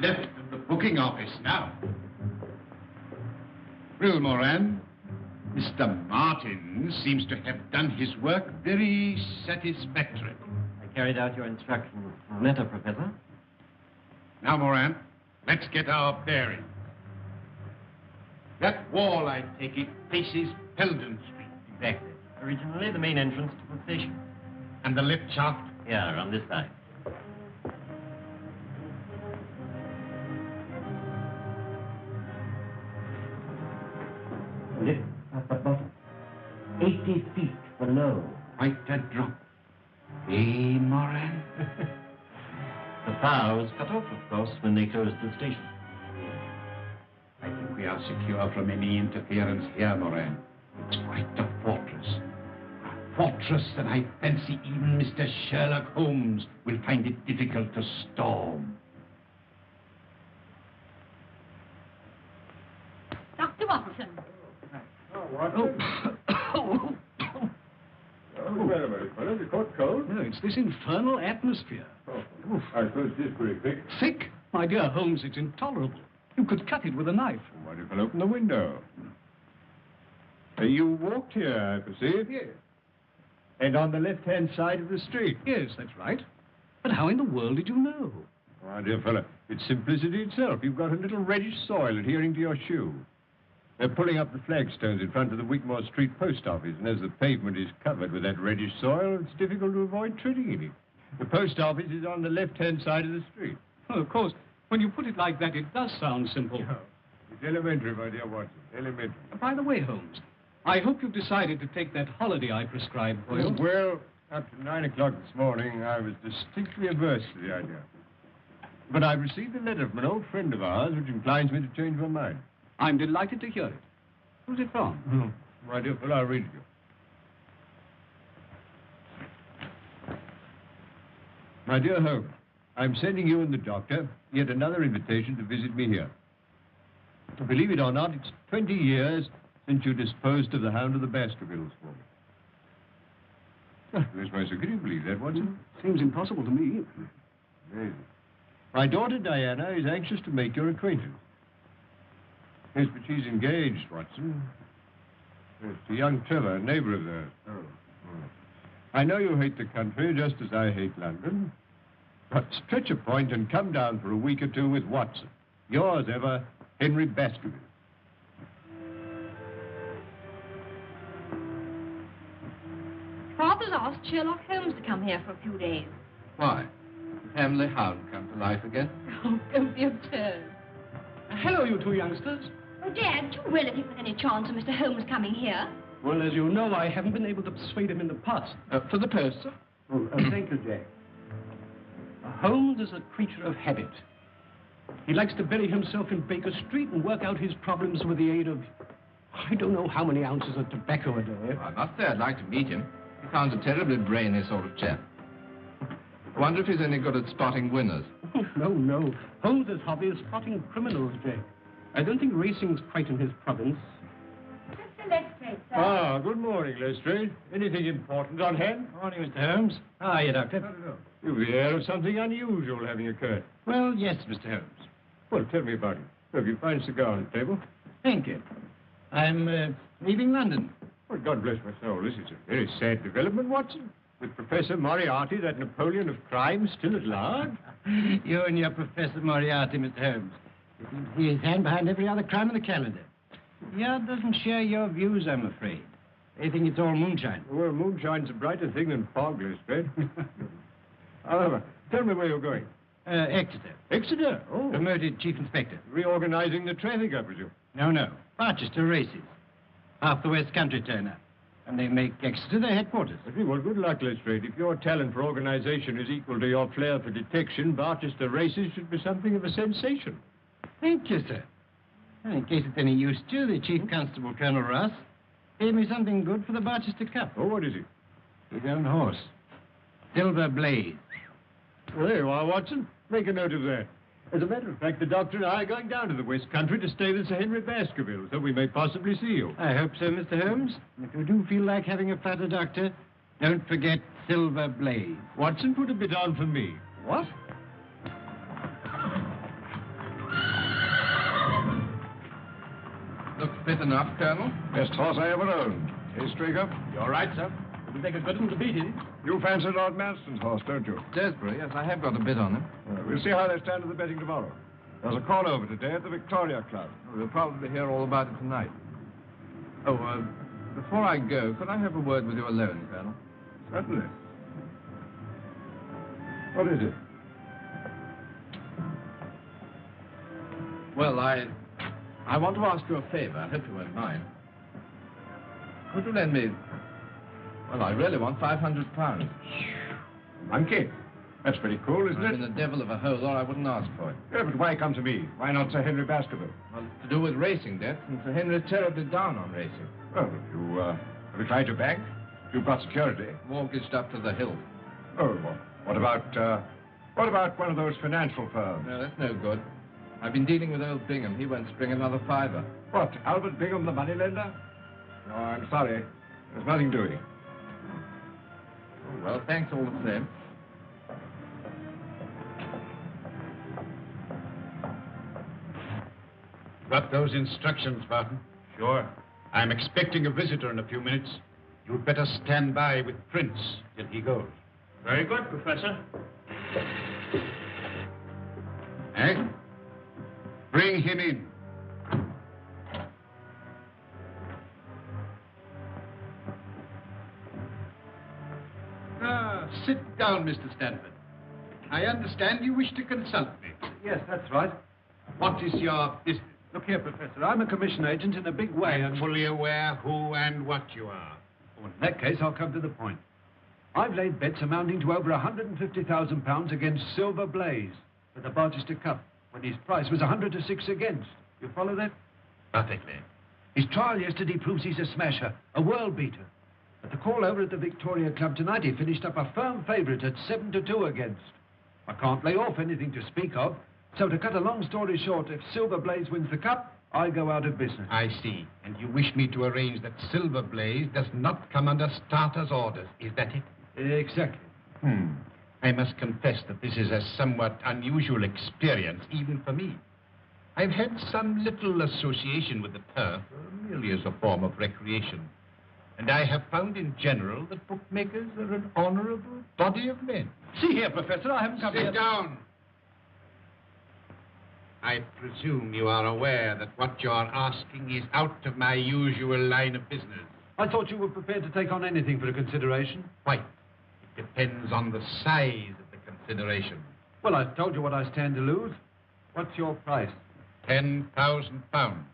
left at the booking office now. Well, Moran, Mr. Martin seems to have done his work very satisfactorily. I carried out your instructions to the letter, Professor. Now, Moran, let's get our bearings. That wall, I take it, faces Peldon Street. Exactly. Originally the main entrance to the station. And the lift shaft? Yeah, on this side. Lift at the bottom. 80 feet below. Quite a drop. Eh, Moran? The power was cut off, of course, when they closed the station. I think we are secure from any interference here, Moran. It's quite a fortress. A fortress that I fancy even Mr. Sherlock Holmes will find it difficult to storm. Dr. Watson. Oh, very fellow. You caught cold? No, it's this infernal atmosphere. Oh, I suppose it is pretty thick. Thick? My dear Holmes, it's intolerable. You could cut it with a knife. What if I open the window? You walked here, I perceive. Yes. And on the left-hand side of the street. Yes, that's right. But how in the world did you know? My dear fellow, it's simplicity itself. You've got a little reddish soil adhering to your shoe. They're pulling up the flagstones in front of the Wigmore Street post office, and as the pavement is covered with that reddish soil, it's difficult to avoid treading in it. The post office is on the left-hand side of the street. Well, of course, when you put it like that, it does sound simple. No, it's elementary, my dear Watson, elementary. By the way, Holmes, I hope you've decided to take that holiday I prescribed for you. Well, up to 9 o'clock this morning, I was distinctly averse to the idea. But I received a letter from an old friend of ours which inclines me to change my mind. I'm delighted to hear it. Who's it from? My dear fellow, I'll read it to you. My dear Holmes, I'm sending you and the doctor yet another invitation to visit me here. Believe it or not, it's 20 years since you disposed of the hound of the Baskervilles for me. Bless my soul, can you believe that, Watson? Seems impossible to me. Amazing. My daughter Diana is anxious to make your acquaintance. Yes, but she's engaged, Watson. Yes, to young Trevor, a neighbor of theirs. I know you hate the country just as I hate London. But stretch a point and come down for a week or two with Watson. Yours ever, Henry Baskerville. Father's asked Sherlock Holmes to come here for a few days. Why? The family hound come to life again? Oh, don't be absurd. Hello, you two youngsters. Oh, Dad, do you really think there's any chance of Mr. Holmes coming here? Well, as you know, I haven't been able to persuade him in the past. For the post, sir? Thank you, Jack. Holmes is a creature of habit. He likes to bury himself in Baker Street and work out his problems with the aid of, I don't know how many ounces of tobacco a day. I must say I'd like to meet him. He sounds a terribly brainy sort of chap. I wonder if he's any good at spotting winners. No. Holmes's hobby is spotting criminals, Jake. I don't think racing's quite in his province. Mr. Lestrade, sir. Ah, good morning, Lestrade. Anything important on hand? Morning, Mr. Holmes. How are you, Doctor? No. You've the air of something unusual having occurred. Well, yes, Mr. Holmes. Well, tell me about it. Look, you find a cigar on the table. Thank you. I'm leaving London. Well, God bless my soul. This is a very sad development, Watson. With Professor Moriarty, that Napoleon of crime, still at large. You and your Professor Moriarty, Mr. Holmes. You seem to see his hand behind every other crime in the calendar. Yard doesn't share your views, I'm afraid. They think it's all moonshine. Well, moonshine's a brighter thing than fog, Lestrade. However, tell me where you're going. Exeter. Exeter? Oh. Promoted chief inspector. Reorganizing the traffic, I presume. No. Barchester races. Half the West Country turn up. And they make Exeter their headquarters. Well, good luck, Lestrade. If your talent for organization is equal to your flair for detection, Barchester races should be something of a sensation. Thank you, sir. Well, in case it's any use to you, the Chief Constable, Colonel Ross, gave me something good for the Barchester Cup. Oh, what is it? His own horse. Silver Blaze. Well, there you are, Watson. Make a note of that. As a matter of fact, the doctor and I are going down to the West Country to stay with Sir Henry Baskerville, so we may possibly see you. I hope so, Mr. Holmes. If you do feel like having a flatter, Doctor, don't forget Silver Blaze. Watson, put a bit on for me. What? Looks fit enough, Colonel. Best horse I ever owned. Hey, Straker? You're right, sir. It'll take a good one to beat it. You fancy Lord Manston's horse, don't you? Desborough, yes, I have got a bit on him. We'll see how they stand at the betting tomorrow. There's a call over today at the Victoria Club. We'll probably hear all about it tonight. Oh, before I go, could I have a word with you alone, Colonel? Certainly. What is it? Well, I want to ask you a favor. I hope you won't mind. Could you lend me... Well, I really want £500. Monkey. That's pretty cool, isn't I'm it? in a devil of a hole, or I wouldn't ask for it. Yeah, but why come to me? Why not Sir Henry Baskerville? Well, it's to do with racing debts, and Sir Henry's terribly down on racing. Well, have you tried your bank? You've got security. Mortgaged up to the hilt. Oh, well, what about one of those financial firms? No, that's no good. I've been dealing with old Bingham. He won't spring another fiver. What, Albert Bingham, the moneylender? No, I'm sorry. There's nothing doing. Oh, well, thanks all the same. Got those instructions, Barton? Sure. I'm expecting a visitor in a few minutes. You'd better stand by with Prince till he goes. Very good, Professor. Eh? Bring him in. Sit down, Mr. Stanford. I understand you wish to consult me. Yes, that's right. What is your business? Look here, Professor. I'm a commission agent in a big way, I'm fully aware who and what you are. Well, in that case, I'll come to the point. I've laid bets amounting to over £150,000 against Silver Blaze for the Barchester Cup, when his price was 100 to 6 against. You follow that? Perfectly. His trial yesterday proves he's a smasher, a world beater. At the call over at the Victoria Club tonight, he finished up a firm favourite at 7 to 2 against. I can't lay off anything to speak of, so to cut a long story short, if Silver Blaze wins the cup, I go out of business. I see. And you wish me to arrange that Silver Blaze does not come under starter's orders. Is that it? Exactly. I must confess that this is a somewhat unusual experience, even for me. I've had some little association with the turf, merely as a form of recreation. And I have found in general that bookmakers are an honorable body of men. See here, Professor, I haven't come here... Sit down. I presume you are aware that what you're asking is out of my usual line of business. I thought you were prepared to take on anything for a consideration. Quite. It depends on the size of the consideration. Well, I've told you what I stand to lose. What's your price? £10,000.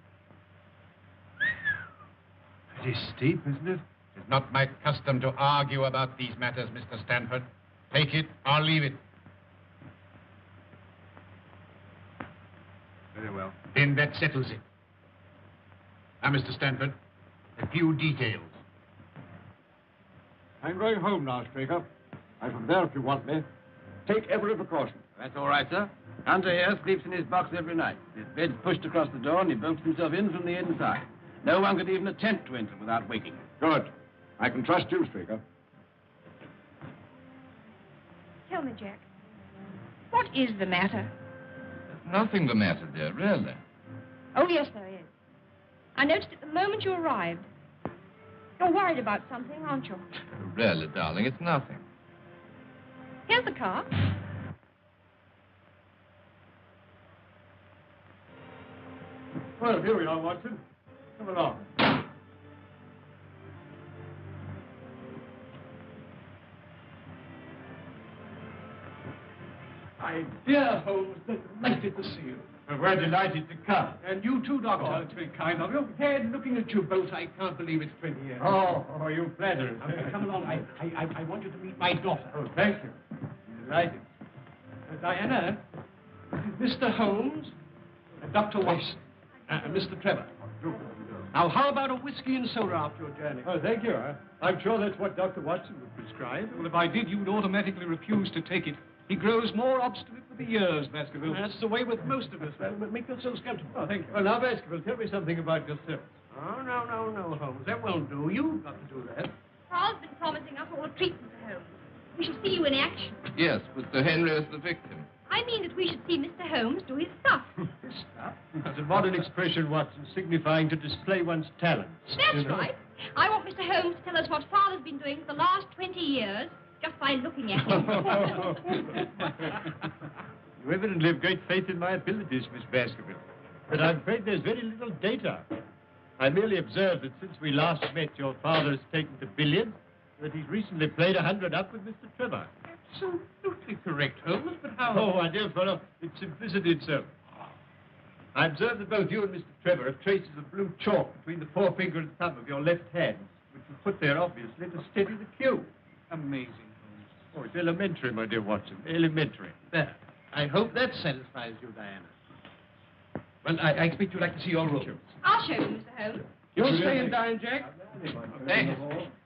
Pretty steep, isn't it? It's not my custom to argue about these matters, Mr. Stanford. Take it or leave it. Very well. Then that settles it. Now, Mr. Stanford, a few details. I'm going home now, Straker. I'm from there if you want me. Take every precaution. That's all right, sir. Hunter here sleeps in his box every night. His bed's pushed across the door and he bolts himself in from the inside. No one could even attempt to enter without waking him. Good. I can trust you, Straker. Tell me, Jack, what is the matter? There's nothing the matter, dear, really. Oh, yes, there is. I noticed it the moment you arrived. You're worried about something, aren't you? Really, darling, it's nothing. Here's the car. Well, here we are, Watson. Come along. My dear Holmes, delighted to see you. Well, we're delighted to come. And you too, Doctor. Oh, it's very kind of you. Head, looking at you both, I can't believe it's 20 years. Oh, you flatter us. Now, come along. I want you to meet my daughter. Oh, thank you. Delighted. Diana, this is Mr. Holmes and Dr. Watson. Mr. Trevor. Now, how about a whiskey and soda after your journey? Oh, thank you. I'm sure that's what Dr. Watson would prescribe. Well, if I did, you'd automatically refuse to take it. He grows more obstinate with the years, Baskerville. That's the way with most of us. Well, make yourself comfortable. Oh, thank you. Well, now, Baskerville, tell me something about yourself. Oh, no, Holmes. That won't do. You've got to do that. Carl's been promising us all a treat, Mr. Holmes. We shall see you in action. Yes, with Sir Henry as the victim. I mean that we should see Mr. Holmes do his stuff. Stuff? That's a modern expression, Watson, signifying to display one's talents. That's right. I want Mr. Holmes to tell us what Father's been doing for the last 20 years, just by looking at him. You evidently have great faith in my abilities, Miss Baskerville. But I'm afraid there's very little data. I merely observed that since we last met, your father has taken to billiards, that he's recently played 100 up with Mr. Trevor. Absolutely correct, Holmes, but how... Oh, my dear fellow, it's simplicity itself. I observed that both you and Mr. Trevor have traces of blue chalk between the forefinger and thumb of your left hand, which was put there, obviously, to steady the cue. Amazing, Holmes. Oh, it's elementary, my dear Watson, elementary. There. I hope that satisfies you, Diana. Well, I expect you'd like to see your room. I'll show you, Mr. Holmes. You'll stay and dine, Jack? Hey,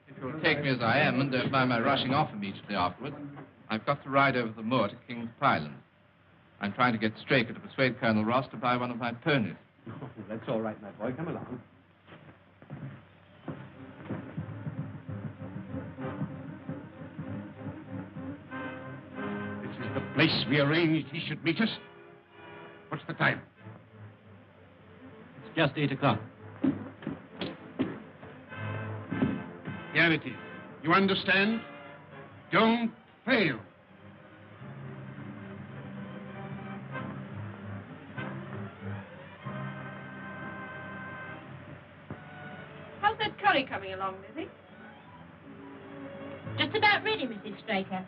if you'll take me as I am and don't mind my rushing off immediately afterwards, I've got to ride over the moor to King's Pyland. I'm trying to get Straker to persuade Colonel Ross to buy one of my ponies. Oh, that's all right, my boy. Come along. This is the place we arranged he should meet us. What's the time? It's just 8 o'clock. Here it is. You understand? Don't fail. How's that curry coming along, Lizzie? Just about ready, Mrs. Straker.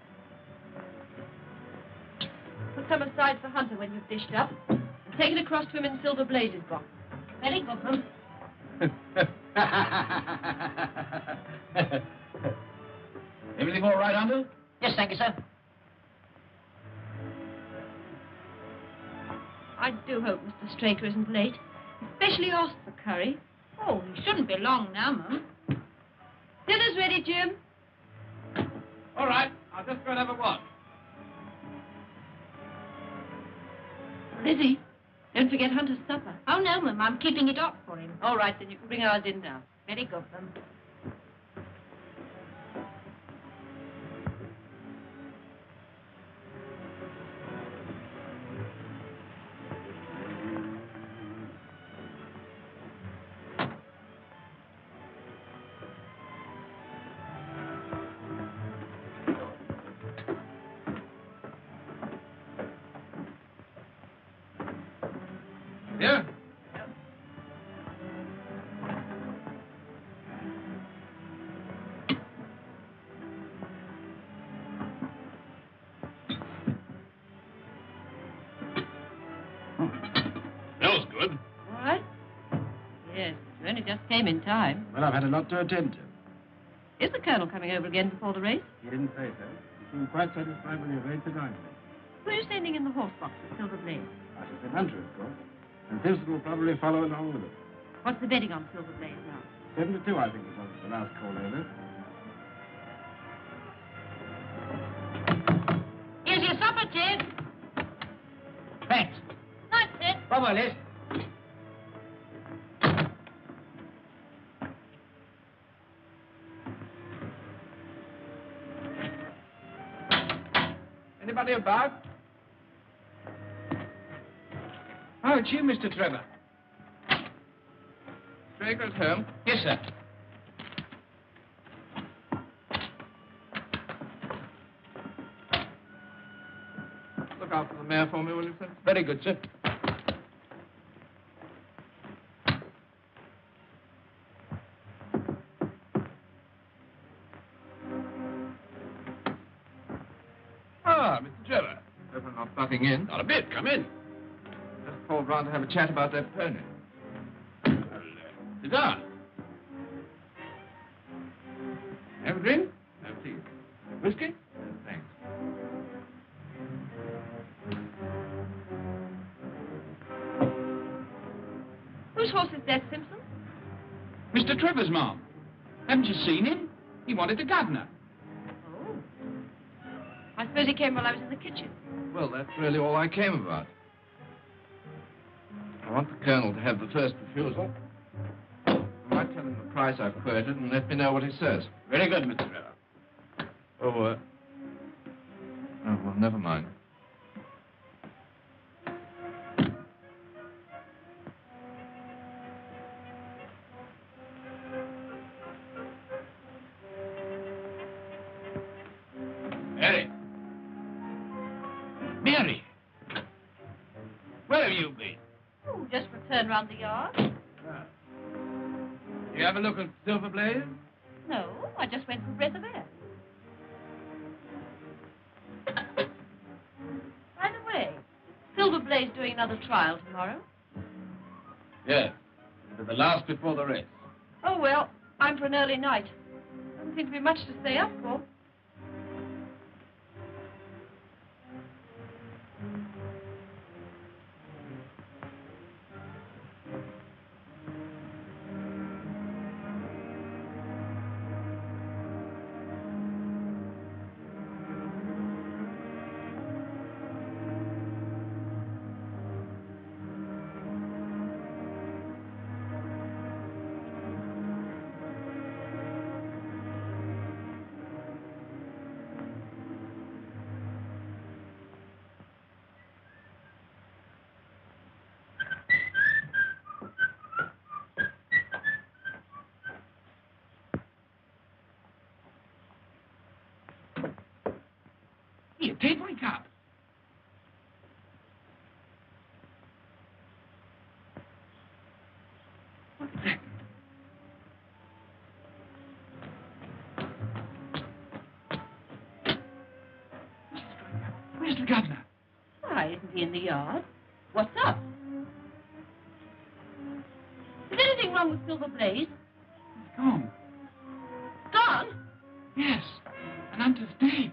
Put some aside for Hunter when you've dished up. And take it across to him in Silver Blaze's box. Very good, Mum. Everything all right, Uncle? Yes, thank you, sir. I do hope Mr. Straker isn't late. Especially asked for curry. Oh, he shouldn't be long now, Mum. Dinner's ready, Jim. All right, I'll just go and have a watch. Lizzie, don't forget Hunter's supper. Oh, no, Mum, I'm keeping it up for him. All right, then you can bring ours in now. Very good, Mum. Yeah? Smells good. All right? Yes, you only just came in time. Well, I've had a lot to attend to. Is the Colonel coming over again before the race? He didn't say so. He seemed quite satisfied when he arranged to dine with me. Who are you sending in the horse box at Silver Blaze? I shall send Hunter, of course. And Pilson will probably follow along with him. What's the betting on Silver Blaze now? 7-2, I think, was the last call over. Here's your supper, Ted. Thanks. Night, Ted. Bye-bye, Liz. Anybody about? Oh, it's you, Mr. Trevor. Straker's home. Yes, sir. Look out for the mare for me, will you, sir? Very good, sir. Ah, Mr. Trevor. Hope I'm not butting in. Not a bit. Come in. Just called round to have a chat about that pony. Sit down. Have a drink? No, please. Whiskey? Thanks. Whose horse is that, Simpson? Mr. Trevor's, Ma'am. Haven't you seen him? He wanted the gardener. Oh. I suppose he came while I was in the kitchen. Well, that's really all I came about. I want the Colonel to have the first refusal. I might tell him the price I've quoted and let me know what he says. Very good, Mr. Trevor. Oh, well, never mind. turn round the yard. You have a look at Silver Blaze? No, I just went for a breath of air. By the way, Silver Blaze doing another trial tomorrow? Yes. It'll be the last before the race. Oh, well, I'm for an early night. Doesn't seem to be much to stay up for. Here, take my cup. What is that? Where's the governor? Why, isn't he in the yard? What's up? Is anything wrong with Silver Blaze? He's gone. Gone? Yes. And Hunter's dead.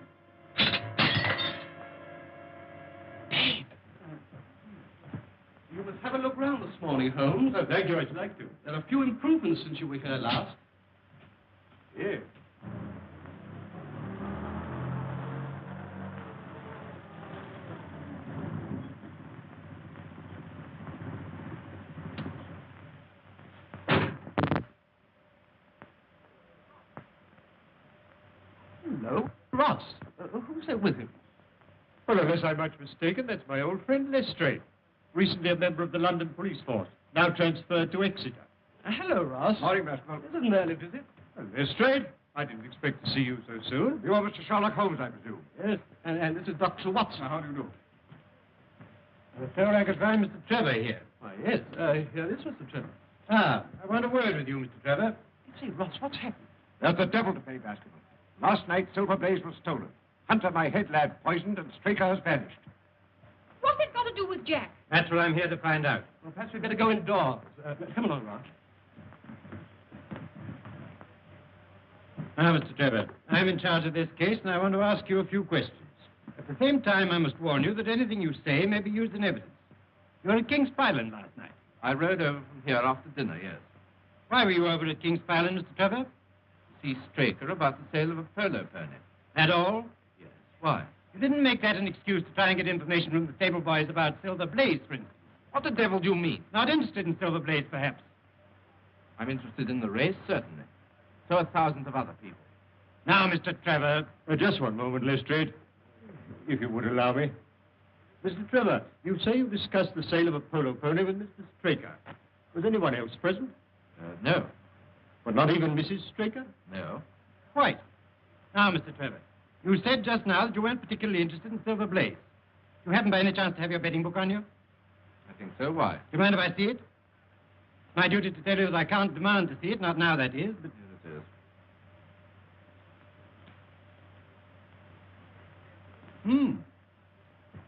Dead. You must have a look round this morning, Holmes. Oh, thank you. I'd like to. There are a few improvements since you were here last. Yes. Hello. Ross. Who's there with him? Well, unless I'm much mistaken, that's my old friend Lestrade. Recently a member of the London police force. Now transferred to Exeter. Hello, Ross. Morning, Baskerville. This is an early visit. Well, Lestrade, I didn't expect to see you so soon. You are Mr. Sherlock Holmes, I presume. Yes. And this is Dr. Watson. How do you do? So I could find Mr. Trevor here. Why, yes. Here is Mr. Trevor. Ah, I want a word with you, Mr. Trevor. Say, Ross, what's happened? There's the devil to pay, Baskerville. Last night, Silver Blaze was stolen. Hunter, my head lad, poisoned, and Straker has vanished. What's it got to do with Jack? That's what I'm here to find out. Well, perhaps we'd better go indoors. Come along, Ross. Now, Mr. Trevor, I'm in charge of this case, and I want to ask you a few questions. At the same time, I must warn you that anything you say may be used in evidence. You were at King's Pyland last night. I rode over from here after dinner, yes. Why were you over at King's Pyland, Mr. Trevor? See Straker about the sale of a polo pony. That all? Yes. Why? You didn't make that an excuse to try and get information from the stable boys about Silver Blaze, for instance. What the devil do you mean? Not interested in Silver Blaze, perhaps. I'm interested in the race, certainly. So are thousands of other people. Now, Mr. Trevor... just one moment, Lestrade, if you would allow me. Mr. Trevor, you say you discussed the sale of a polo pony with Mr. Straker. Was anyone else present? No. But not even Mrs. Straker? No. Quite. Now, Mr. Trevor, you said just now that you weren't particularly interested in Silver Blaze. You happen by any chance to have your betting book on you? I think so. Why? Do you mind if I see it? It's my duty to tell you that I can't demand to see it, not now, that is, but... Yes, it is.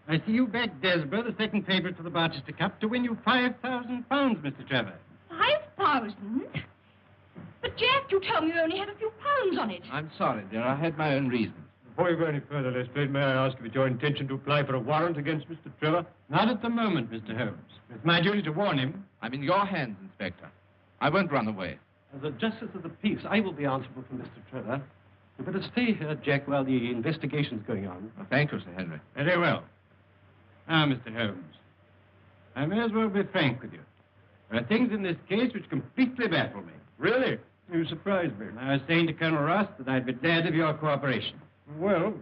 I see you backed Desborough, the second favourite for the Barchester Cup, to win you £5,000, Mr. Trevor. 5,000? But, Jack, you told me you only had a few pounds on it. I'm sorry, dear. I had my own reasons. Before you go any further, Lestrade, may I ask if it's your intention to apply for a warrant against Mr. Trevor? Not at the moment, Mr. Holmes. It's my duty to warn him. I'm in your hands, Inspector. I won't run away. As a justice of the peace, I will be answerable for Mr. Trevor. You better stay here, Jack, while the investigation's going on. Well, thank you, Sir Henry. Very well. Now, Mr. Holmes, I may as well be frank with you. There are things in this case which completely baffle me. Really? You surprise me. I was saying to Colonel Ross that I'd be glad of your cooperation. Well,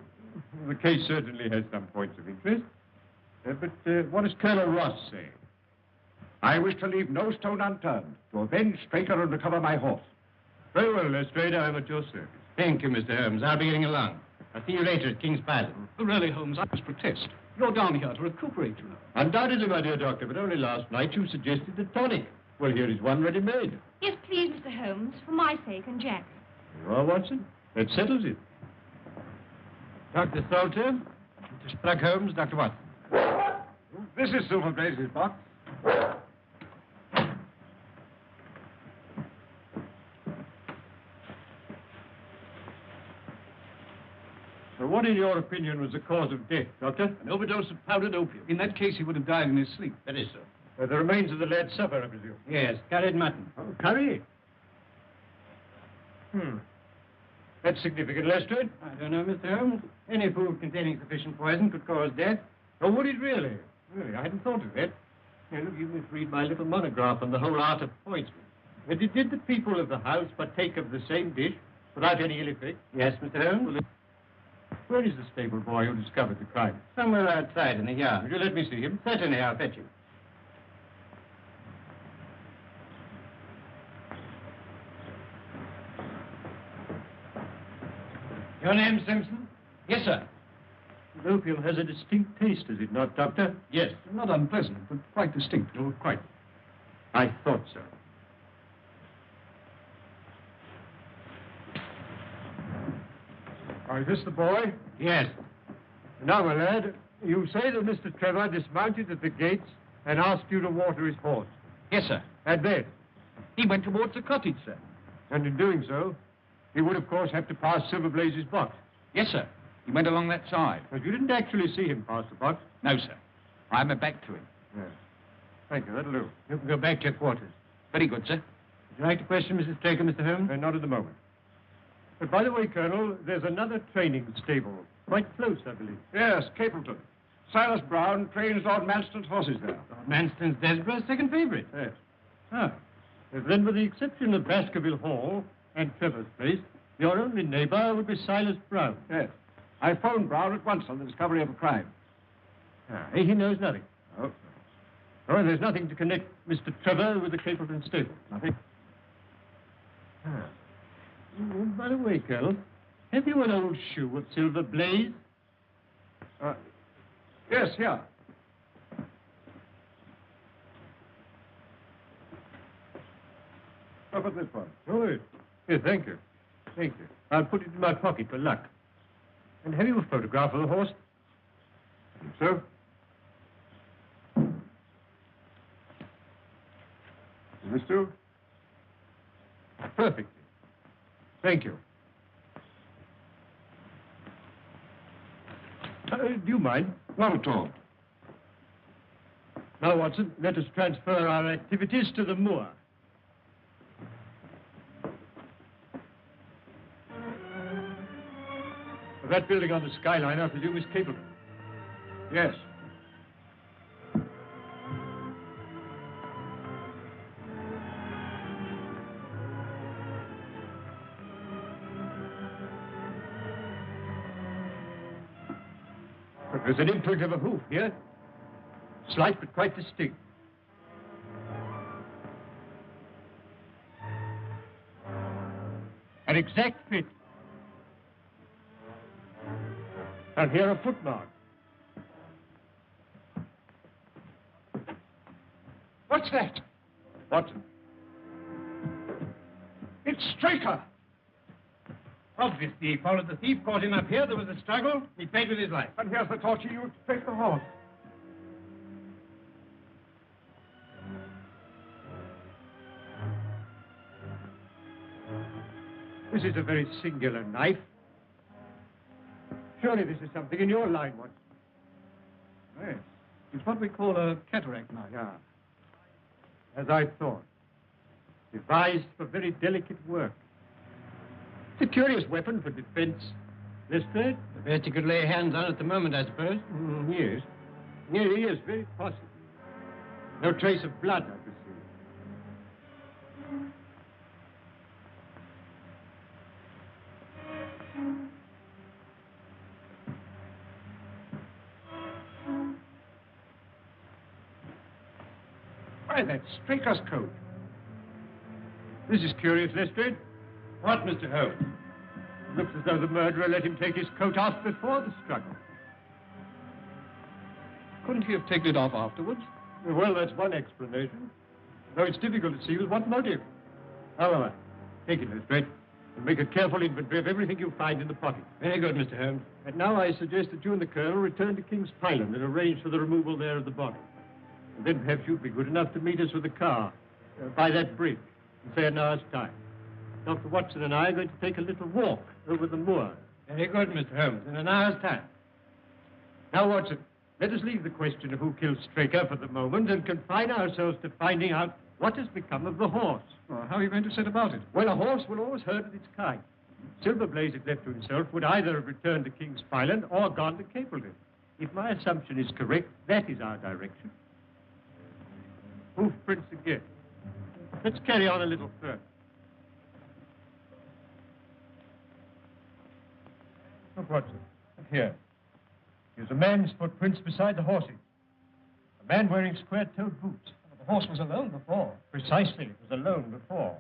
the case certainly has some points of interest. But what does Colonel Ross say? I wish to leave no stone unturned to avenge Straker and recover my horse. Very well, Lestrade, I am at your service. Thank you, Mr. Holmes. I'll be getting along. I'll see you later at King's Pyland. Really, Holmes, I must protest. You're down here to recuperate, you know. Undoubtedly, my dear doctor, but only last night you suggested a tonic. Well, here is one ready-made. Yes, please, Mr. Holmes, for my sake and Jack's. You are, Watson. That settles it. Dr. Salter, Mr. Sherlock Holmes, Dr. Watson. This is Silver Blaze's box. So what, in your opinion, was the cause of death, Doctor? An overdose of powdered opium. In that case, he would have died in his sleep. That is so. The remains of the lad's supper, I presume. Yes, curried mutton. Oh, curry? That's significant, Lestrade. I don't know, Mr. Holmes. Any food containing sufficient poison could cause death. Oh, would it really? Really, I hadn't thought of that. Here, look, you must read my little monograph on the whole art of poisoning. Did the people of the house partake of the same dish without any ill effect? Yes, Mr. Holmes. Where is the stable boy who discovered the crime? Somewhere outside in the yard. Will you let me see him? Certainly, I'll fetch him. Your name, Simpson? Yes, sir. The opium has a distinct taste, does it not, Doctor? Yes. Not unpleasant, but quite distinct. Oh, quite. I thought so. Is this the boy? Yes. Now, my lad, you say that Mr. Trevor dismounted at the gates and asked you to water his horse. Yes, sir. And then? He went towards the cottage, sir. And in doing so, he would, of course, have to pass Silver Blaze's box. Yes, sir. He went along that side. But you didn't actually see him pass the box? No, sir. I had my back to him. Yes. Thank you, that'll do. You can go back to your quarters. Very good, sir. Would you like to question Mrs. Straker, Mr. Holmes? Not at the moment. But by the way, Colonel, there's another training stable. Quite close, I believe. Yes, Capleton. Silas Brown trains Lord Manston's horses there. Lord Manston's Desborough's second favorite. Yes. Oh. Then, with the exception of Baskerville Hall and Trevor's place, your only neighbor would be Silas Brown. Yes. I phoned Brown at once on the discovery of a crime. He knows nothing. Oh. Oh, and there's nothing to connect Mr. Trevor with the Capleton stable. Nothing. Oh, by the way, Colonel, have you an old shoe of Silver Blaze? Yes, here. How about this one? Oh, yes, thank you. Thank you. I'll put it in my pocket for luck. And have you a photograph of the horse? So? Is this too? Perfectly. Thank you. Do you mind? Not at all. Now, Watson, let us transfer our activities to the moor. That building on the skyline, I presume, is Capleton. Yes. But there's an imprint of a hoof here. Slight, but quite distinct. An exact fit. And here a footmark. What's that? Watson. It's Straker. Obviously, he followed the thief, caught him up here. There was a struggle. He paid with his life. And here's the torch he used to take the horse. This is a very singular knife. Surely this is something in your line, Watson. Yes. It's what we call a cataract knife. Yeah. As I thought. Devised for very delicate work. It's a curious weapon for defense. Lestrade? The best you could lay hands on at the moment, I suppose. Yes. Yes, very possible. No trace of blood, I could see. Why, that's Straker's coat. This is curious, Lestrade. What, Mr. Holmes? Looks as though the murderer let him take his coat off before the struggle. couldn't he have taken it off afterwards? Well, that's one explanation. Though it's difficult to see with what motive. However, take it, Lestrade, and make a careful inventory of everything you find in the pocket. Very good, Mr. Holmes. And now I suggest that you and the Colonel return to King's Pyland and arrange for the removal there of the body. And then perhaps you'd be good enough to meet us with a car by that bridge in, say, an hour's time. Dr. Watson and I are going to take a little walk over the moor. Very good, Mr. Holmes. In an hour's time. Now, Watson, let us leave the question of who killed Straker for the moment and confine ourselves to finding out what has become of the horse. Well, how are you going to set about it? Well, a horse will always herd with its kind. Silverblaze, if left to himself, would either have returned to King's Pyland or gone to Capleton. If my assumption is correct, that is our direction. Hoof prints again. Let's carry on a little further. Look, Watson. Look here. Here's a man's footprints beside the horse's. A man wearing square-toed boots. The horse was alone before. Precisely. It was alone before.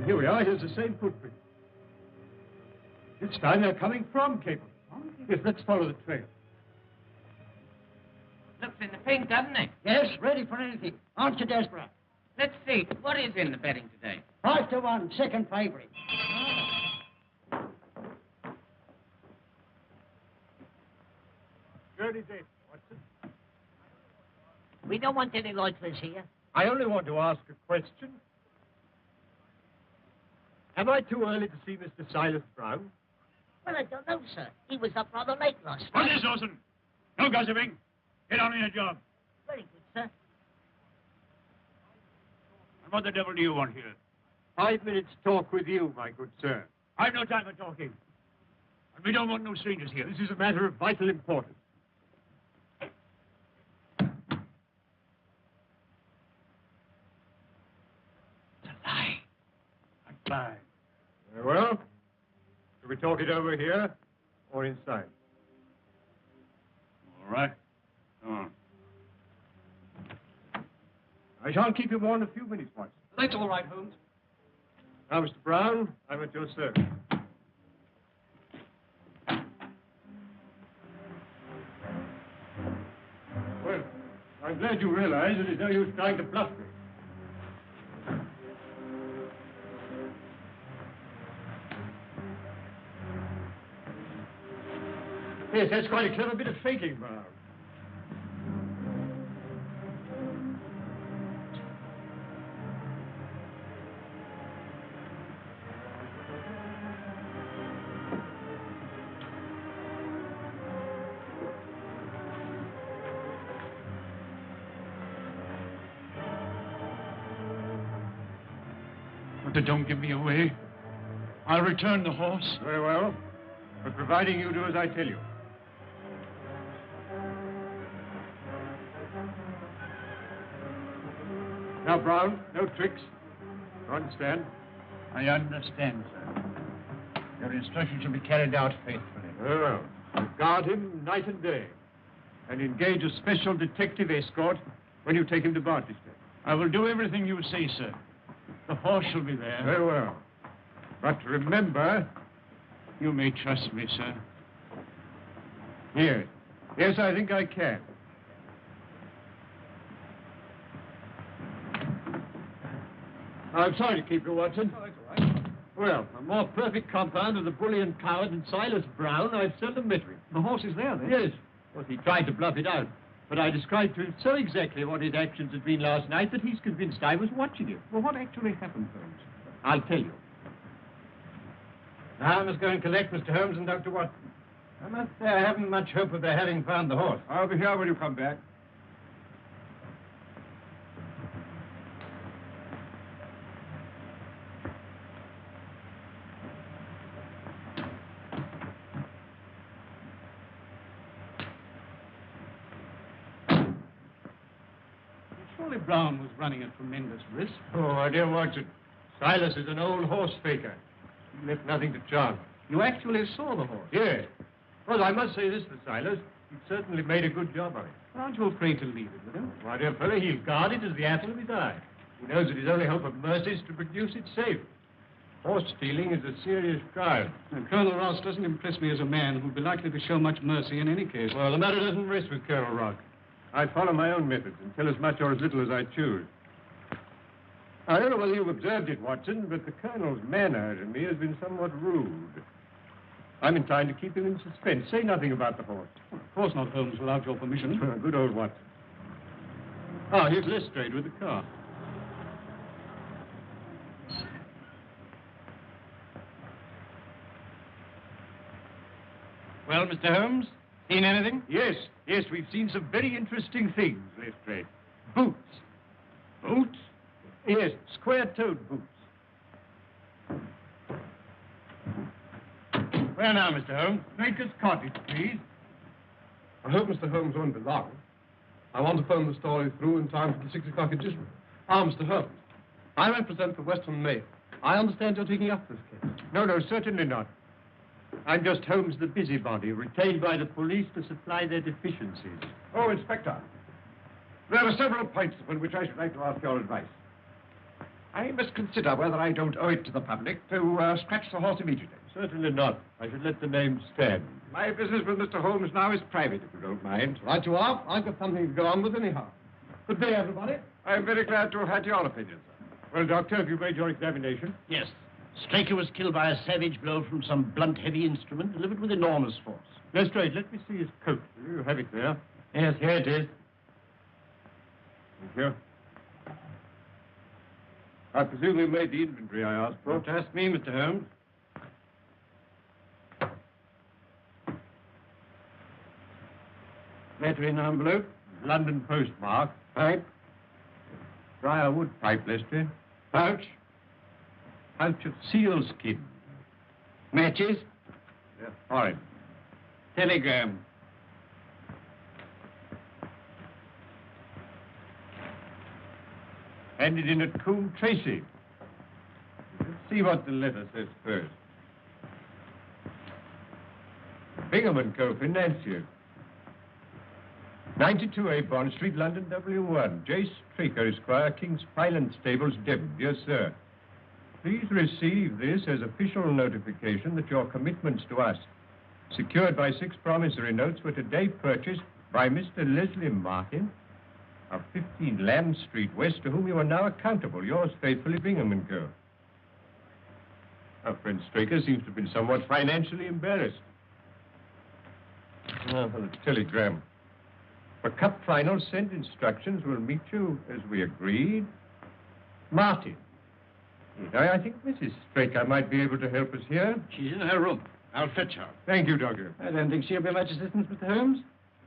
Here we are. Here's the same footprint. This time they're coming from Capleton. Yes, let's follow the trail. Looks in the pink, doesn't it? Yes, ready for anything. Aren't you desperate? Let's see. What is in the betting today? 5-1, second favourite. Journey date, Watson. We don't want any loiterers here. I only want to ask a question. Am I too early to see Mr. Silas Brown? Well, I don't know, sir. He was up rather late last What night. is Orson? No gossiping. Get on with your job. Very good, sir. And what the devil do you want here? 5 minutes talk with you, my good sir. I've no time for talking. And we don't want no strangers here. This is a matter of vital importance. Fine. Very well. Shall we talk it over here or inside? All right. Come on. I shan't keep you more than a few minutes, Watson. That's all right, Holmes. Now, Mr. Brown, I'm at your service. Well, I'm glad you realize that it's no use trying to bluff me. Yes, that's quite a clever bit of faking, Brown. But don't give me away. I'll return the horse. Very well. But providing you do as I tell you. Now, Brown, no tricks. You understand? I understand, sir. Your instructions shall be carried out faithfully. Very well. Guard him night and day. And engage a special detective escort when you take him to Barchester. I will do everything you say, sir. The horse shall be there. Very well. But remember... You may trust me, sir. Yes. Yes, I think I can. I'm sorry to keep you, Watson. Oh, that's all right. Well, a more perfect compound of the bully and coward than Silas Brown I've seldom met with. The horse is there, then? Yes. Well, he tried to bluff it out. But I described to him so exactly what his actions had been last night that he's convinced I was watching him. Well, what actually happened, Holmes? I'll tell you. Now I must go and collect Mr. Holmes and Dr. Watson. I must say I haven't much hope of their having found the horse. I'll be here when you come back. Surely Brown was running a tremendous risk. Oh, my dear Watson, Silas is an old horse faker. He left nothing to chance. You actually saw the horse? Yes. Well, I must say this for Silas. He certainly made a good job of it. Aren't you afraid to leave it with him? My dear fellow, he'll guard it as the apple of his eye. He knows that his only hope of mercy is to produce it safe. Horse stealing is a serious crime. And Colonel Ross doesn't impress me as a man who'd be likely to show much mercy in any case. Well, the matter doesn't rest with Colonel Rock. I follow my own methods and tell as much or as little as I choose. I don't know whether you've observed it, Watson, but the Colonel's manner to me has been somewhat rude. I'm inclined to keep him in suspense. Say nothing about the horse. Well, of course not, Holmes, without your permission. Good old Watson. Ah, here's Lestrade with the car. Well, Mr. Holmes, seen anything? Yes, we've seen some very interesting things, Lestrade. Boots. Boots? Yes, square-toed boots. Where now, Mr. Holmes? Baker's Cottage, please. I hope Mr. Holmes won't be long. I want to phone the story through in time for the 6 o'clock edition. Mr. Holmes, I represent the Western Mail. I understand you're taking up this case. No, certainly not. I'm just Holmes the busybody, retained by the police to supply their deficiencies. Oh, Inspector, there are several points upon which I should like to ask your advice. I must consider whether I don't owe it to the public to scratch the horse immediately. Certainly not. I should let the name stand. My business with Mr. Holmes now is private, if you don't mind. Right you are. I've got something to go on with anyhow. Good day, everybody. I'm very glad to have had your opinion, sir. Well, Doctor, have you made your examination? Yes. Straker was killed by a savage blow from some blunt, heavy instrument delivered with enormous force. Lestrade, let me see his coat. You have it there. Yes, here it is. Thank you. I presume you made the inventory I asked for. Don't ask me, Mr. Holmes. Letter in envelope. London postmark. Pipe. Briarwood pipe, Lestrade. Pouch. Pouch of sealskin. Matches. Yeah, fine. Telegram. Handed in at Coombe Tracy. Let's see what the letter says first. Bingham & Co. Financier. 92A Bond Street, London, W1. J. Straker, Esquire, King's Pyland Stables, Devon. Dear Sir, please receive this as official notification that your commitments to us, secured by 6 promissory notes, were today purchased by Mr. Leslie Martin of 15 Lamb Street West, to whom you are now accountable. Yours faithfully, Bingham & Co. Our friend Straker seems to have been somewhat financially embarrassed. Well, a telegram. For Cup Final, send instructions. We'll meet you as we agreed. Martin. I think Mrs. Straker might be able to help us here. She's in her room. I'll fetch her. Thank you, Doctor. I don't think she'll be much assistance, Mr. Holmes.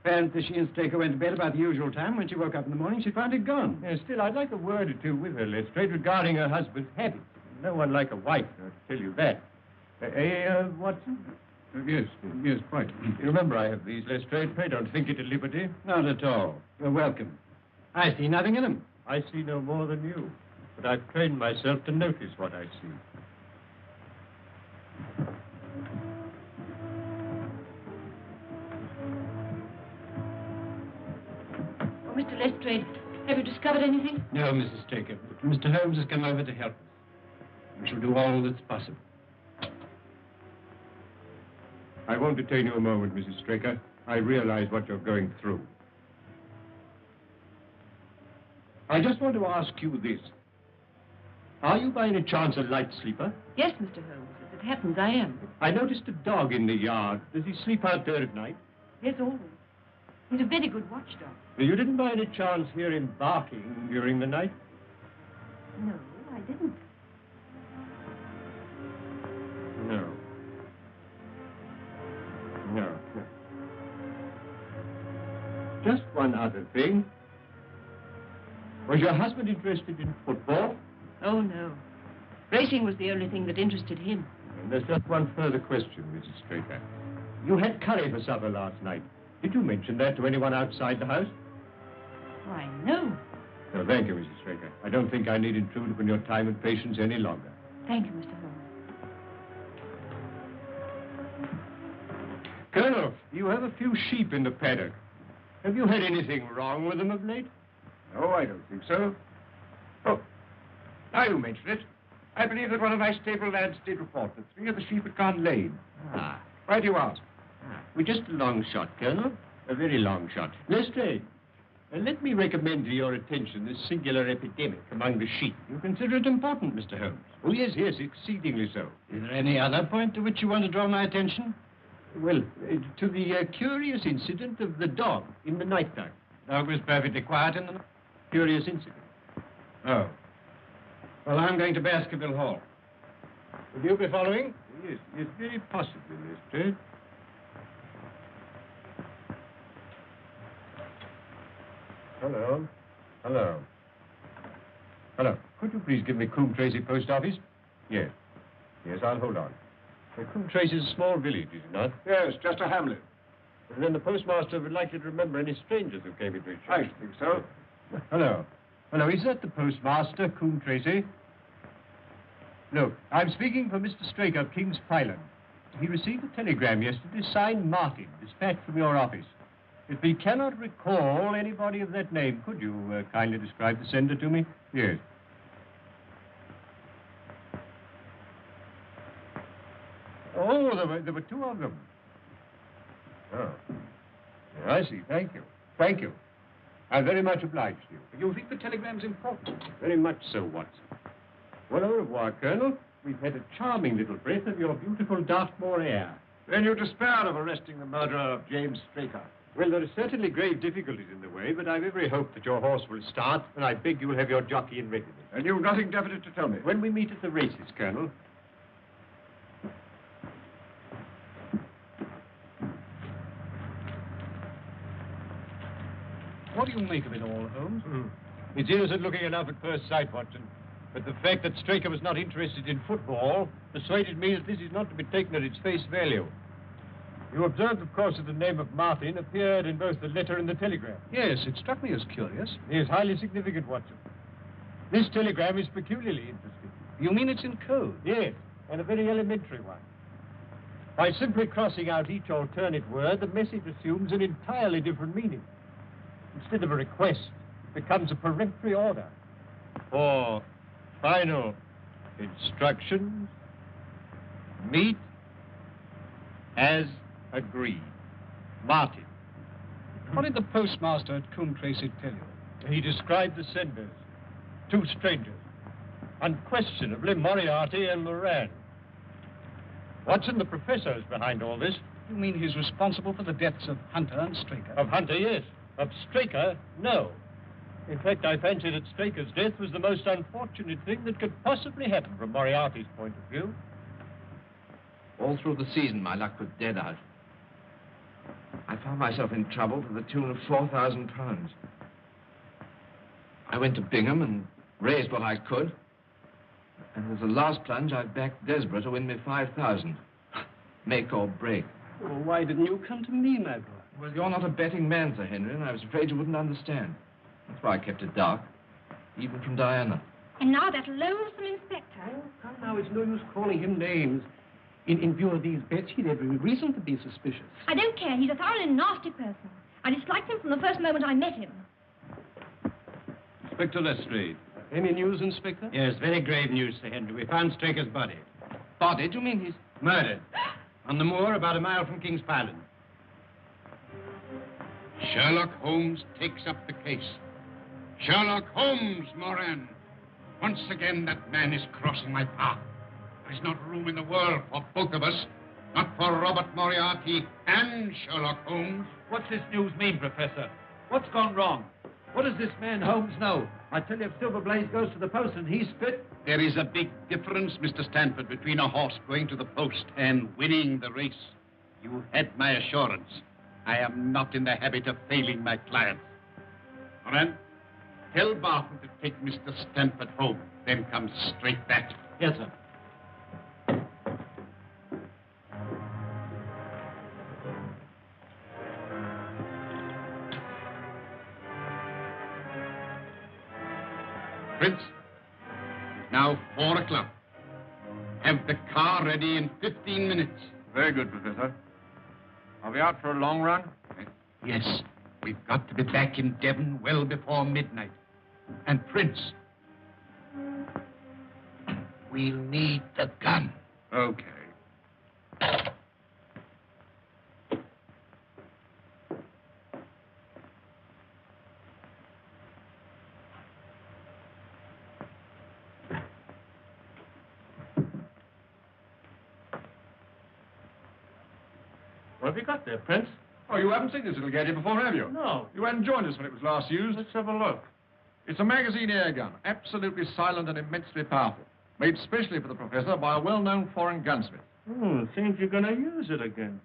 Apparently, she and Straker went to bed about the usual time. When she woke up in the morning, she found it gone. Still, I'd like a word or two with her, Lestrade, regarding her husband's habits. No one like a wife, to tell you that. Watson? Yes, quite. You remember I have these, Lestrade. Pray don't think it a liberty. Not at all. You're welcome. I see nothing in them. I see no more than you. But I've trained myself to notice what I see. Oh, Mr. Lestrade, have you discovered anything? No, Mrs. Straker. Mr. Holmes has come over to help us. We shall do all that's possible. I won't detain you a moment, Mrs. Straker. I realize what you're going through. I just want to ask you this. Are you by any chance a light sleeper? Yes, Mr. Holmes. As it happens, I am. I noticed a dog in the yard. Does he sleep out there at night? Yes, always. He's a very good watchdog. You didn't by any chance hear him barking during the night? No, I didn't. No. Just one other thing. Was your husband interested in football? Oh, no. Racing was the only thing that interested him. And there's just one further question, Mrs. Straker. You had curry for supper last night. Did you mention that to anyone outside the house? Why, no. No, thank you, Mrs. Straker. I don't think I need intrude upon your time and patience any longer. Thank you, Mr. Holmes. Colonel, you have a few sheep in the paddock. Have you had anything wrong with them of late? No, I don't think so. Oh, now you mention it. I believe that one of my stable lads did report that 3 of the sheep had gone lame. Ah. Why do you ask? Well, just a long shot, Colonel. A very long shot. Lestrade, let me recommend to your attention this singular epidemic among the sheep. You consider it important, Mr. Holmes? Oh, yes, yes, exceedingly so. Is there any other point to which you want to draw my attention? Well, to the curious incident of the dog in the night time. Dog was perfectly quiet in the night. Curious incident. Oh. Well, I'm going to Baskerville Hall. Will you be following? Yes, yes, very possibly, Lestrade. Hello. Hello. Hello. Could you please give me Coombe Tracy Post Office? Yes. Yes, I'll hold on. Coombe Tracy is a small village, is it not? Yes, just a hamlet. And then the postmaster would like you to remember any strangers who came into his shop. I should think so. Hello. Hello, is that the postmaster, Coombe Tracy? Look, I'm speaking for Mr. Straker of King's Pyland. He received a telegram yesterday signed Martin, dispatched from your office. If he cannot recall anybody of that name, could you kindly describe the sender to me? Yes. Oh, there were 2 of them. Oh. Yeah, I see. Thank you. Thank you. I'm very much obliged to you. You think the telegram's important? Very much so, Watson. Well, au revoir, Colonel. We've had a charming little breath of your beautiful Dartmoor air. Then you despair of arresting the murderer of James Straker. Well, there are certainly grave difficulties in the way, but I've every hope that your horse will start, and I beg you'll have your jockey in readiness. And you've nothing definite to tell me? When we meet at the races, Colonel. What do you make of it all, Holmes? It's innocent looking enough at first sight, Watson. But the fact that Straker was not interested in football persuaded me that this is not to be taken at its face value. You observed, of course, that the name of Martin appeared in both the letter and the telegram. Yes, it struck me as curious. It is highly significant, Watson. This telegram is peculiarly interesting. You mean it's in code? Yes, and a very elementary one. By simply crossing out each alternate word, the message assumes an entirely different meaning. Instead of a request, it becomes a peremptory order. For final instructions, meet as agreed. Martin. What did the postmaster at Coombe Tracy tell you? He described the senders, 2 strangers, unquestionably Moriarty and Moran. Watson, the professor, is behind all this. You mean he's responsible for the deaths of Hunter and Straker? Of Hunter, yes. Of Straker, no. In fact, I fancy that Straker's death was the most unfortunate thing that could possibly happen from Moriarty's point of view. All through the season, my luck was dead out. I found myself in trouble to the tune of £4,000. I went to Bingham and raised what I could. And as a last plunge, I backed Desborough to win me 5,000. Make or break. Well, why didn't you come to me, my boy? Well, you're not a betting man, Sir Henry, and I was afraid you wouldn't understand. That's why I kept it dark, even from Diana. And now that loathsome inspector. Oh, come now, it's no use calling him names. In view of these bets, he'd every reason to be suspicious. I don't care. He's a thoroughly nasty person. I disliked him from the first moment I met him. Inspector Lestrade. Any news, Inspector? Yes, very grave news, Sir Henry. We found Straker's body. Body? Do you mean he's... Murdered. On the moor about a mile from King's Pyland. Sherlock Holmes takes up the case. Sherlock Holmes, Moran. Once again, that man is crossing my path. There's not room in the world for both of us. Not for Robert Moriarty and Sherlock Holmes. What's this news mean, Professor? What's gone wrong? What does this man Holmes know? I tell you, if Silver Blaze goes to the post and he's fit... There is a big difference, Mr. Stanford, between a horse going to the post and winning the race. You had my assurance. I am not in the habit of failing my clients. Moran, tell Barton to take Mr. Stanford home, then come straight back. Yes, sir. Prince, it's now 4 o'clock. Have the car ready in 15 minutes. Very good, Professor. Are we out for a long run? Yes, we've got to be back in Devon well before midnight. And Prince, We'll need the gun. Okay. What have you got there, Prince? Oh, you haven't seen this little gadget before, have you? No. You hadn't joined us when it was last used. Let's have a look. It's a magazine air gun, absolutely silent and immensely powerful. Made specially for the Professor by a well-known foreign gunsmith. Seems you're going to use it again.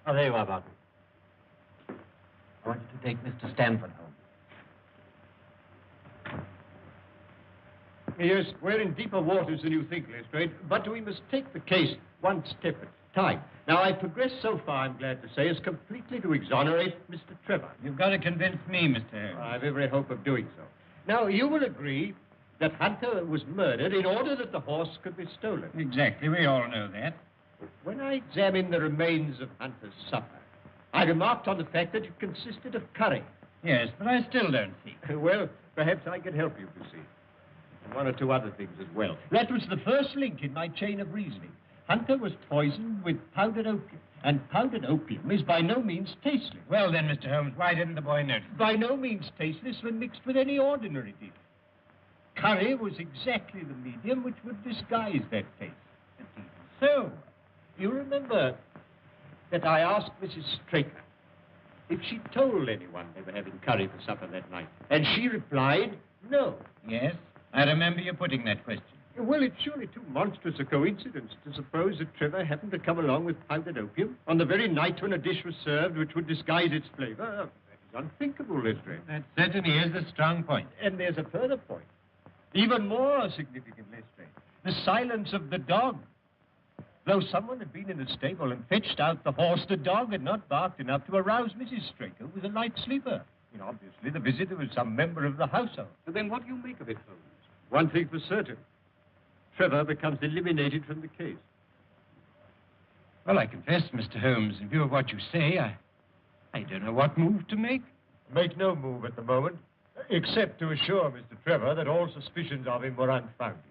Oh, there you are, Barton. I want you to take Mr. Stanford home. Yes, we're in deeper waters than you think, Lestrade, but we must take the case one step at a time. Now, I've progressed so far, I'm glad to say, as completely to exonerate Mr. Trevor. You've got to convince me, Mr. Holmes. I've every hope of doing so. Now, you will agree that Hunter was murdered in order that the horse could be stolen. Exactly, we all know that. When I examined the remains of Hunter's supper, I remarked on the fact that it consisted of curry. Yes, but I still don't see. Well, perhaps I can help you, you see. And one or two other things as well. That was the first link in my chain of reasoning. Hunter was poisoned with powdered opium, and powdered opium is by no means tasteless. Well, then, Mr. Holmes, why didn't the boy notice? By no means tasteless when mixed with any ordinary dish. Curry was exactly the medium which would disguise that taste. So, you remember that I asked Mrs. Straker if she told anyone they were having curry for supper that night, and she replied, no. Yes, I remember you putting that question. Well, it's surely too monstrous a coincidence to suppose that Trevor happened to come along with powdered opium on the very night when a dish was served which would disguise its flavor. That is unthinkable, Lestrade. That certainly is a strong point. And there's a further point, even more significant, Lestrade. The silence of the dog. Though someone had been in the stable and fetched out the horse, the dog had not barked enough to arouse Mrs. Straker, who was a light sleeper. And obviously, the visitor was some member of the household. But then what do you make of it, Holmes? One thing for certain. Trevor becomes eliminated from the case. Well, I confess, Mr. Holmes, in view of what you say, I don't know what move to make. Make no move at the moment, except to assure Mr. Trevor that all suspicions of him were unfounded.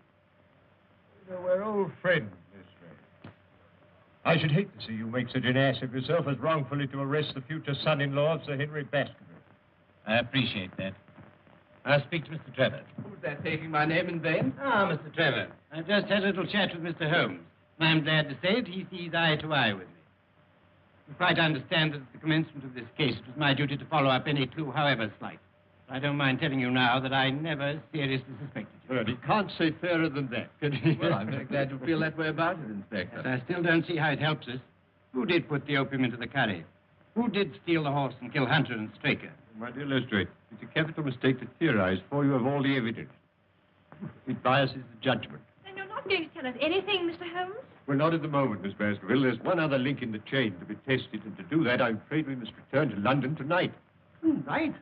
You know, we're old friends, Lestrade. I should hate to see you make such an ass of yourself as wrongfully to arrest the future son-in-law of Sir Henry Baskerville. I appreciate that. I'll speak to Mr. Trevor. Who's that taking my name in vain? Ah, Mr. Trevor. I've just had a little chat with Mr. Holmes. And I'm glad to say that he sees eye to eye with me. You quite understand that at the commencement of this case, it was my duty to follow up any clue, however slight. I don't mind telling you now that I never seriously suspected you. Well, he can't say fairer than that, can he? Well, I'm very glad you feel that way about it, Inspector. But I still don't see how it helps us. Who did put the opium into the curry? Who did steal the horse and kill Hunter and Straker? My dear Lestrade, it's a capital mistake to theorize before you have all the evidence. It biases the judgment. Then you're not going to tell us anything, Mr. Holmes? Well, not at the moment, Miss Baskerville. There's one other link in the chain to be tested, and to do that, I'm afraid we must return to London tonight. Tonight?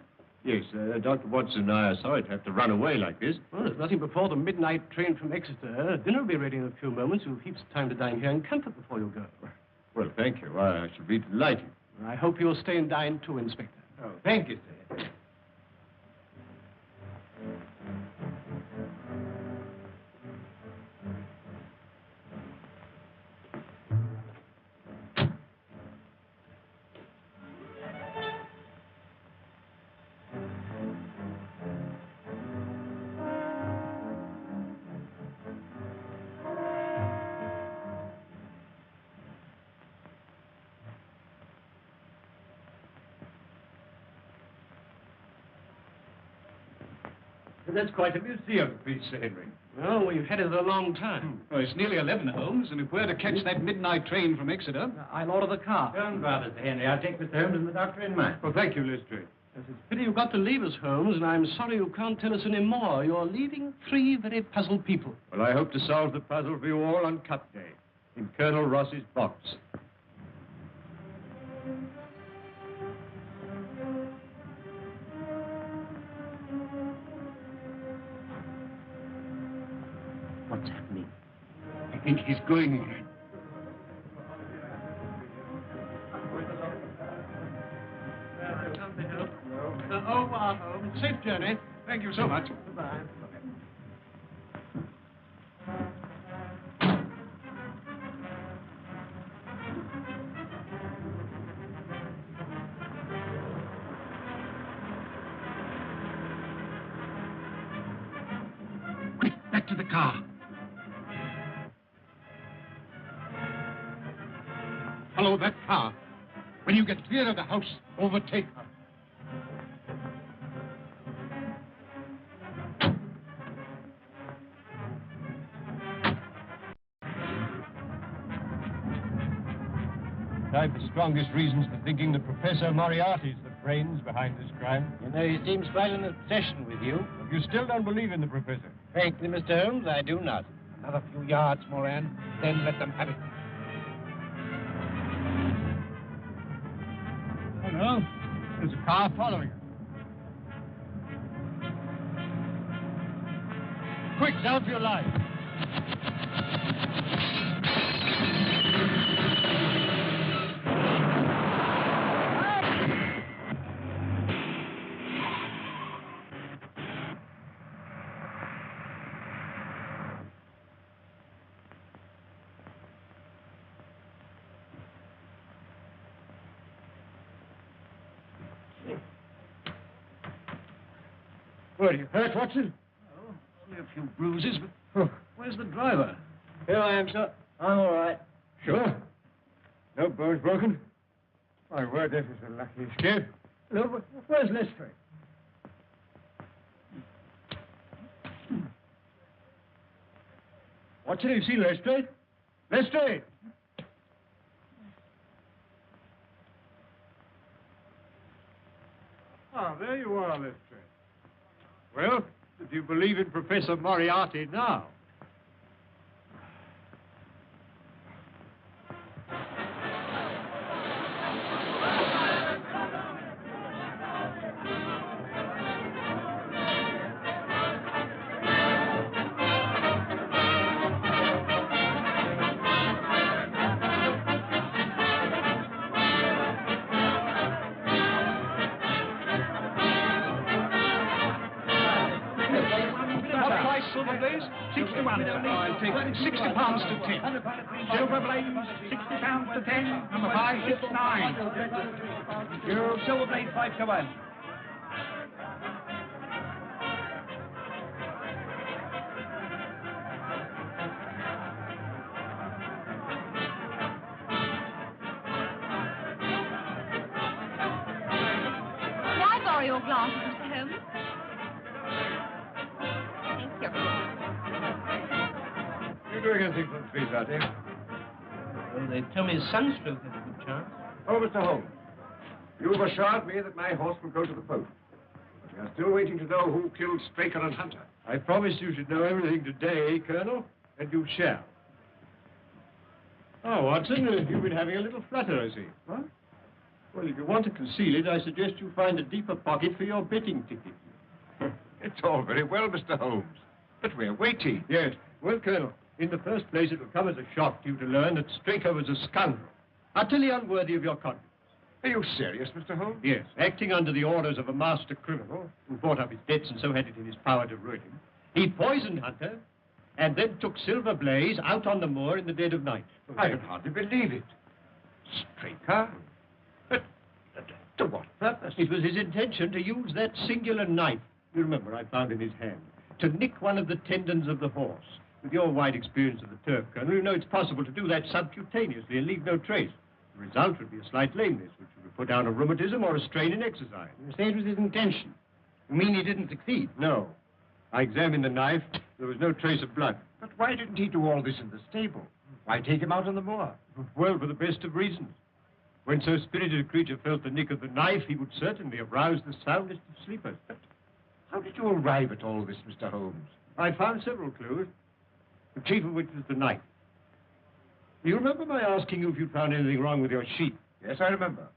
Yes, Dr. Watson and I are sorry to have to run away like this. Well, there's nothing before the midnight train from Exeter. Dinner will be ready in a few moments. You'll have heaps of time to dine here in comfort before you go. Well, thank you. I shall be delighted. I hope you'll stay and dine too, Inspector. Oh, thank you, sir. That's quite a museum piece, Sir Henry. Well, we've had it a long time. Well, it's nearly 11, Holmes, and if we're to catch that midnight train from Exeter... I'll order the car. Don't bother, Sir Henry. I'll take Mr. Holmes and the doctor in mind. Well, thank you, Lestrade. Yes, it's a pity you've got to leave us, Holmes, and I'm sorry you can't tell us any more. You're leaving 3 very puzzled people. Well, I hope to solve the puzzle for you all on Cut Day, in Colonel Ross's box. What's happening? I think he's going on it. Au revoir, Holmes. Safe journey. Thank you so much. Goodbye. the car. Follow that car. When you get clear of the house, overtake her. I've the strongest reasons for thinking that Professor Moriarty's the brains behind this crime. You know, he seems quite an obsession with you. You still don't believe in the Professor? Frankly, Mr. Holmes, I do not. Another few yards, Moran, then let them have it. Oh, no. There's a car following us. Quick, down for your life. Were you hurt, Watson? Oh, only a few bruises, but where's the driver? Here I am, sir. I'm all right. Sure? No bones broken? My word, this is a lucky escape. No, where's Lestrade? Watson, you see Lestrade? Lestrade! Ah, there you are, Lestrade. Well, do you believe in Professor Moriarty now? Silver blaze, 61. I'll take it. 60 pounds to 10. Silver blade, 60 pounds to 10. Number 569. You silver blade, 5 to 1. May I borrow your glasses, Mr. Holmes? Thank you. You doing anything for the street, Artie? Well, they tell me sunstroke has a good chance. Oh, Mr. Holmes, you've assured me that my horse will go to the post. But we are still waiting to know who killed Straker and Hunter. I promised you should know everything today, Colonel, and you shall. Oh, Watson, you've been having a little flutter, I see. What? Well, if you want to conceal it, I suggest you find a deeper pocket for your betting ticket. It's all very well, Mr. Holmes, but we're waiting. Yes. Well, Colonel, in the first place, it will come as a shock to you to learn that Straker was a scoundrel, utterly unworthy of your confidence. Are you serious, Mr. Holmes? Yes, acting under the orders of a master criminal who bought up his debts and so had it in his power to ruin him, he poisoned Hunter and then took Silver Blaze out on the moor in the dead of night. I can hardly believe it. Straker? But to what purpose? It was his intention to use that singular knife, you remember I found in his hand, to nick one of the tendons of the horse. With your wide experience of the turf, Colonel, you know it's possible to do that subcutaneously and leave no trace. The result would be a slight lameness, which would put down a rheumatism or a strain in exercise. You say it was his intention. You mean he didn't succeed? No. I examined the knife. There was no trace of blood. But why didn't he do all this in the stable? Why take him out on the moor? Well, for the best of reasons. When so spirited a creature felt the nick of the knife, he would certainly have roused the soundest of sleepers. But how did you arrive at all this, Mr. Holmes? I found several clues, the chief of which was the knife. You remember my asking you if you'd found anything wrong with your sheep? Yes, I remember.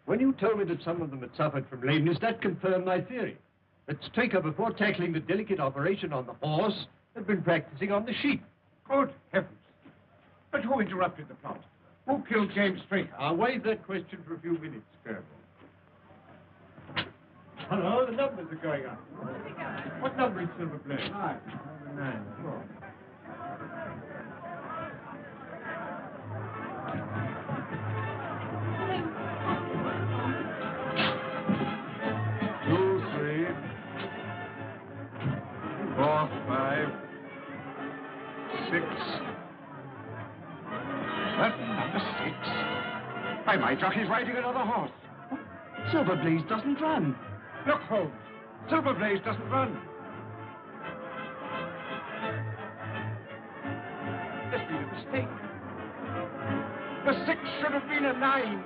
When you told me that some of them had suffered from lameness, that confirmed my theory. That Straker, before tackling the delicate operation on the horse, had been practicing on the sheep. Good heavens. But who interrupted the plot? Who killed James Straker? I'll waive that question for a few minutes, Colonel. Hello, the numbers are going up. What number is Silver Blaze? 9. 9. Oh. Why, my jockey's riding another horse. Silverblaze doesn't run. Look, Holmes. Silverblaze doesn't run. There's been a mistake. The 6 should have been a 9.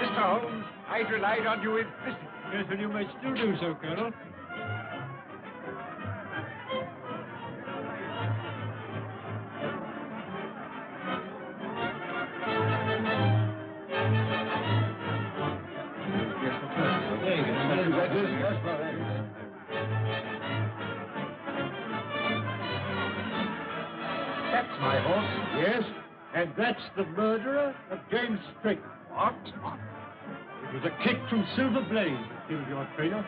Mr. Holmes, I'd relied on you implicitly. Yes, and you may still do so, Colonel. That's my horse. Yes, and that's the murderer of James Strait. What? It was a kick from Silver Blaze that killed your trainer.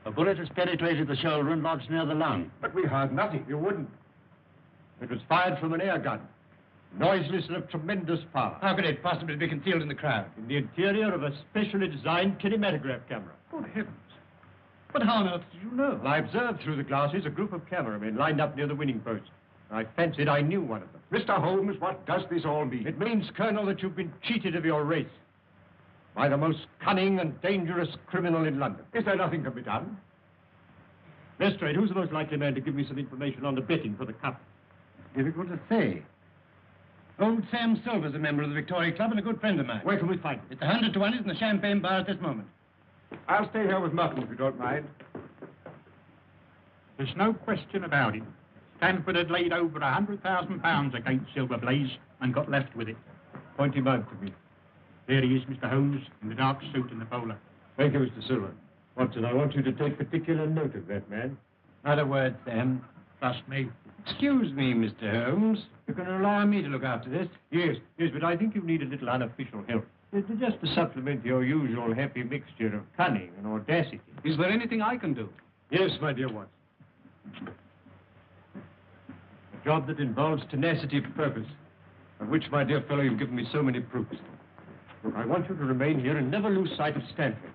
A bullet has penetrated the shoulder and lodged near the lung. But we heard nothing. You wouldn't. It was fired from an air gun. Noiseless and of tremendous power. How could it possibly be concealed in the crowd? In the interior of a specially designed kinematograph camera. Good heavens. But how on earth did you know? Well, I observed through the glasses a group of cameramen lined up near the winning post. I fancied I knew one of them. Mr. Holmes, what does this all mean? It means, Colonel, that you've been cheated of your race by the most cunning and dangerous criminal in London. Is there nothing to be done? Lestrade, who's the most likely man to give me some information on the betting for the cup? Difficult to say. Old Sam Silver's a member of the Victoria Club and a good friend of mine. Where can we find him? It's 100 to 1. He's in the Champagne bar at this moment. I'll stay here with Merton if you don't mind. There's no question about it. Stanford had laid over £100,000 against Silverblaze and got left with it. Point him out to me. There he is, Mr. Holmes, in the dark suit and the bowler. Thank you, Mr. Silver. Watson, I want you to take particular note of that man. Not a word, Sam. Trust me. Excuse me, Mr. Holmes. You can rely on me to look after this. Yes, but I think you need a little unofficial help. Just to supplement your usual happy mixture of cunning and audacity. Is there anything I can do? Yes, my dear Watson. A job that involves tenacity of purpose, of which, my dear fellow, you've given me so many proofs. Look, I want you to remain here and never lose sight of Stanford.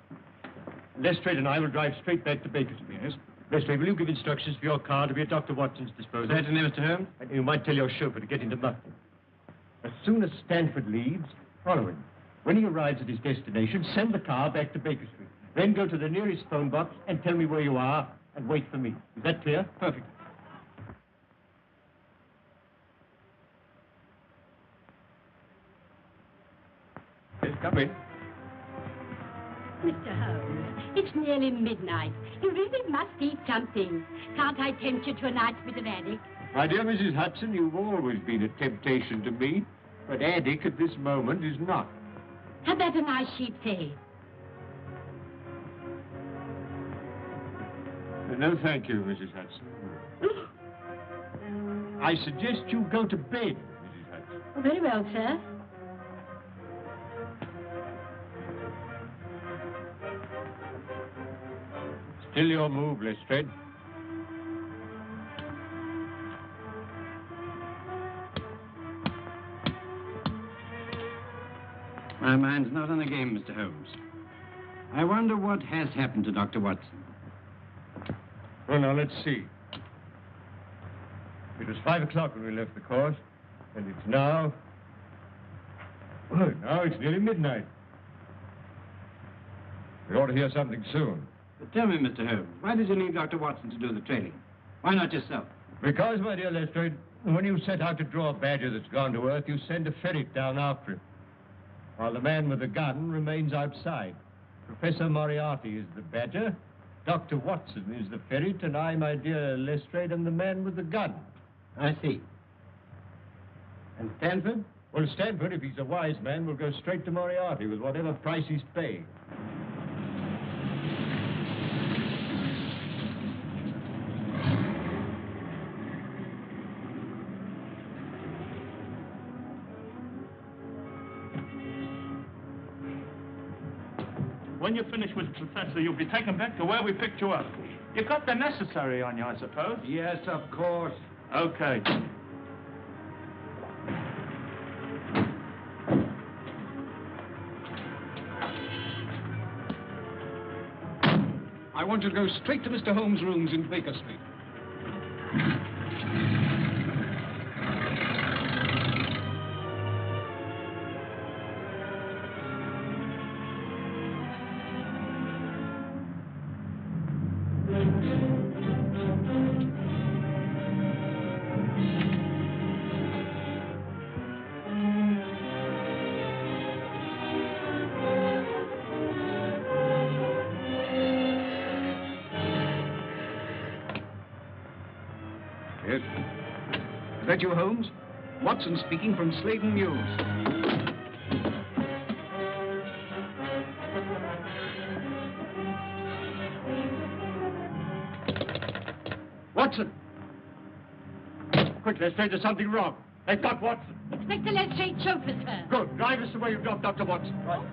Lestrade and I will drive straight back to Bakersfield. Yes? Lestrade, will you give instructions for your car to be at Dr. Watson's disposal? Certainly, Mr. Holmes. And you might tell your chauffeur to get into Merton. As soon as Stanford leaves, follow him. When he arrives at his destination, send the car back to Baker Street. Then go to the nearest phone box and tell me where you are and wait for me. Is that clear? Perfect. Yes, come in. Mr. Holmes, it's nearly midnight. You really must eat something. Can't I tempt you to a night's bit of haddock? My dear Mrs. Hudson, you've always been a temptation to me, but haddock at this moment is not. How about a nice sheep's head? No, thank you, Mrs. Hudson. I suggest you go to bed, Mrs. Hudson. Oh, very well, sir. Still your move, Lestrade. My mind's not on the game, Mr. Holmes. I wonder what has happened to Dr. Watson. Well, now, let's see. It was 5 o'clock when we left the court, and it's now... Well, now it's nearly midnight. We ought to hear something soon. But tell me, Mr. Holmes, why did you leave Dr. Watson to do the trailing? Why not yourself? Because, my dear Lestrade, when you set out to draw a badger that's gone to earth, you send a ferret down after him, while the man with the gun remains outside. Professor Moriarty is the badger, Dr. Watson is the ferret, and I, my dear Lestrade, am the man with the gun. I see. And Stanford? Well, Stanford, if he's a wise man, will go straight to Moriarty with whatever price he's paying. When you finish with the professor, you'll be taken back to where we picked you up. You got the necessary on you, I suppose? Yes, of course. Okay. I want you to go straight to Mr. Holmes' rooms in Baker Street. Yes. Is that you, Holmes? Watson speaking from Sladen Mews. Watson! Quick, Lestrade, there's something wrong. They've got Watson. Inspector Lestrade chauffeur, sir. Good. Drive us the way you dropped Dr. Watson. Right.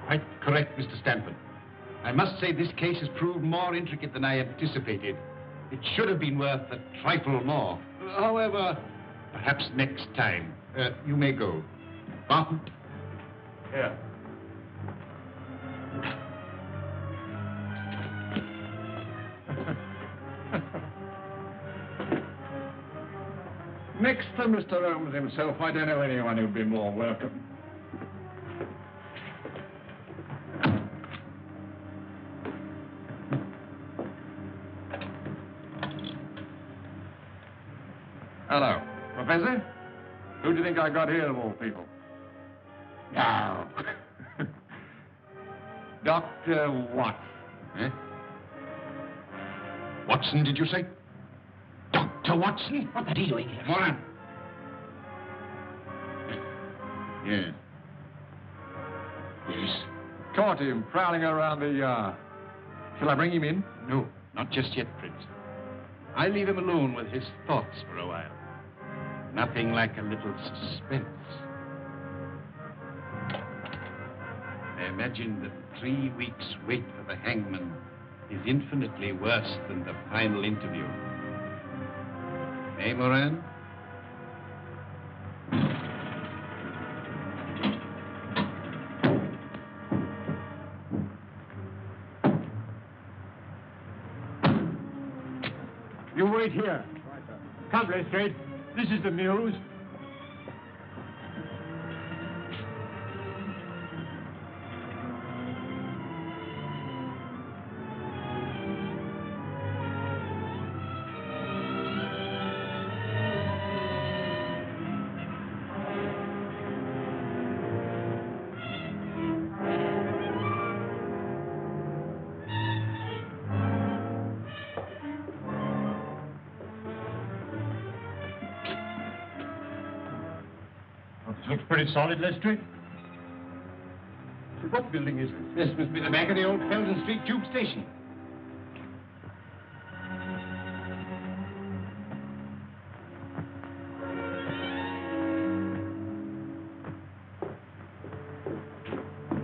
Quite correct, Mr. Stanford. I must say this case has proved more intricate than I anticipated. It should have been worth a trifle more. However, perhaps next time. You may go. Barton? Here. Next to Mr. Holmes himself, I don't know anyone who'd be more welcome. Hello. Professor? Who do you think I got here, of all people? No. Dr. Watson. Eh? Watson, did you say? Dr. Watson? What are you doing here? Moran. Yes. Yes. Caught him prowling around the yard. Shall I bring him in? No, not just yet, Prince. I leave him alone with his thoughts for a while. Nothing like a little suspense. I imagine that 3 weeks' wait for the hangman is infinitely worse than the final interview. Eh, Moran? You wait here. Come, Lestrade. This is the Mews. Looks pretty solid, Lestrade. What building is this? This must be the back of the old Felden Street Tube Station.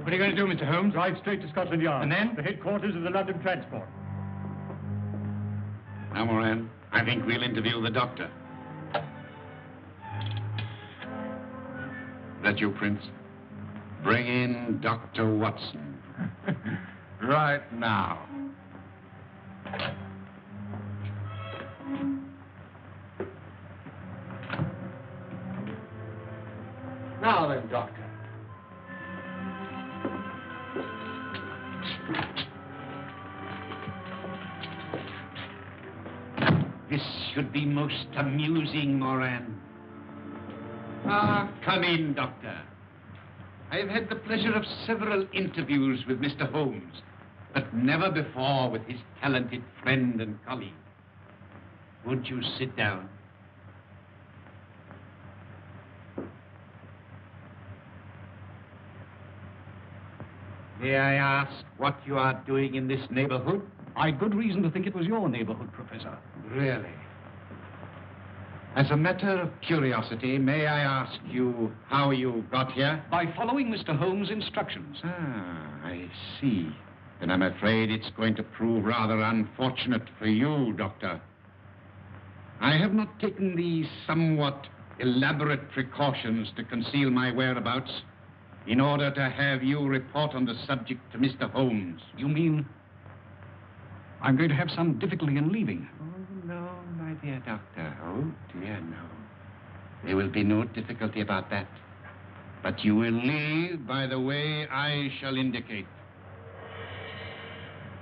What are you going to do, Mr. Holmes? Drive straight to Scotland Yard. And then? The headquarters of the London Transport. Now, Moran, I think we'll interview the doctor. That you, Prince? Bring in Dr. Watson. Right now. Now then, Doctor. This should be most amusing, Moran. Ah, come in, Doctor. I have had the pleasure of several interviews with Mr. Holmes, but never before with his talented friend and colleague. Won't you sit down? May I ask what you are doing in this neighborhood? I'd good reason to think it was your neighborhood, Professor. Really? As a matter of curiosity, may I ask you how you got here? By following Mr. Holmes' instructions. Ah, I see. Then I'm afraid it's going to prove rather unfortunate for you, Doctor. I have not taken the somewhat elaborate precautions to conceal my whereabouts in order to have you report on the subject to Mr. Holmes. You mean I'm going to have some difficulty in leaving? Oh, no, my dear Doctor. Oh, dear, no. There will be no difficulty about that. But you will leave by the way I shall indicate.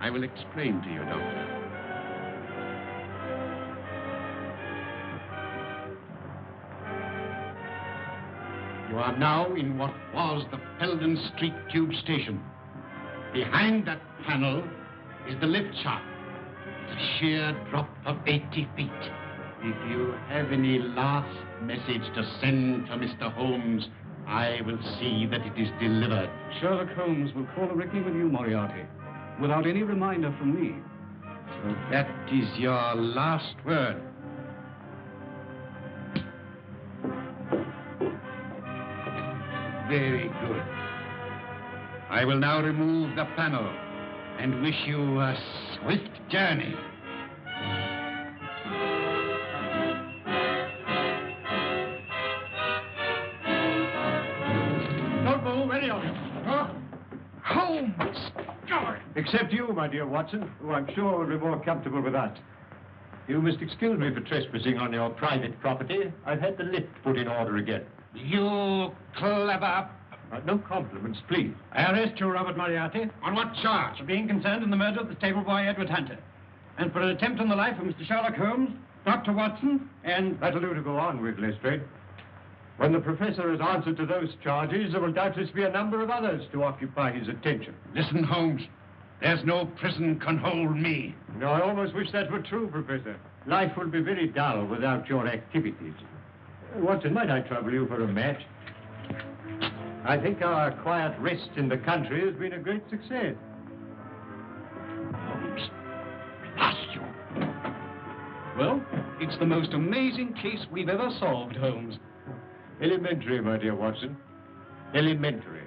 I will explain to you, Doctor. You are now in what was the Peldon Street Tube Station. Behind that panel is the lift shaft. A sheer drop of 80 feet. If you have any last message to send to Mr. Holmes, I will see that it is delivered. Sherlock Holmes will call a reckoning with you, Moriarty, without any reminder from me. So that is your last word. Very good. I will now remove the panel and wish you a swift journey. Don't move, any of you. Holmes! Except you, my dear Watson, who I'm sure will be more comfortable with that. You must excuse me for trespassing on your private property. I've had the lift put in order again. You clever... No compliments, please. I arrest you, Robert Moriarty, On what charge? for being concerned in the murder of the stable boy Edward Hunter, and for an attempt on the life of Mr. Sherlock Holmes, Dr. Watson, and... That'll do to go on with, Lestrade. When the professor has answered to those charges, there will doubtless be a number of others to occupy his attention. Listen, Holmes. There's no prison can hold me. No, I almost wish that were true, Professor. Life will be very dull without your activities. Watson, might I trouble you for a match? I think our quiet rest in the country has been a great success. Holmes, blast you. Well, it's the most amazing case we've ever solved, Holmes. Elementary, my dear Watson. Elementary.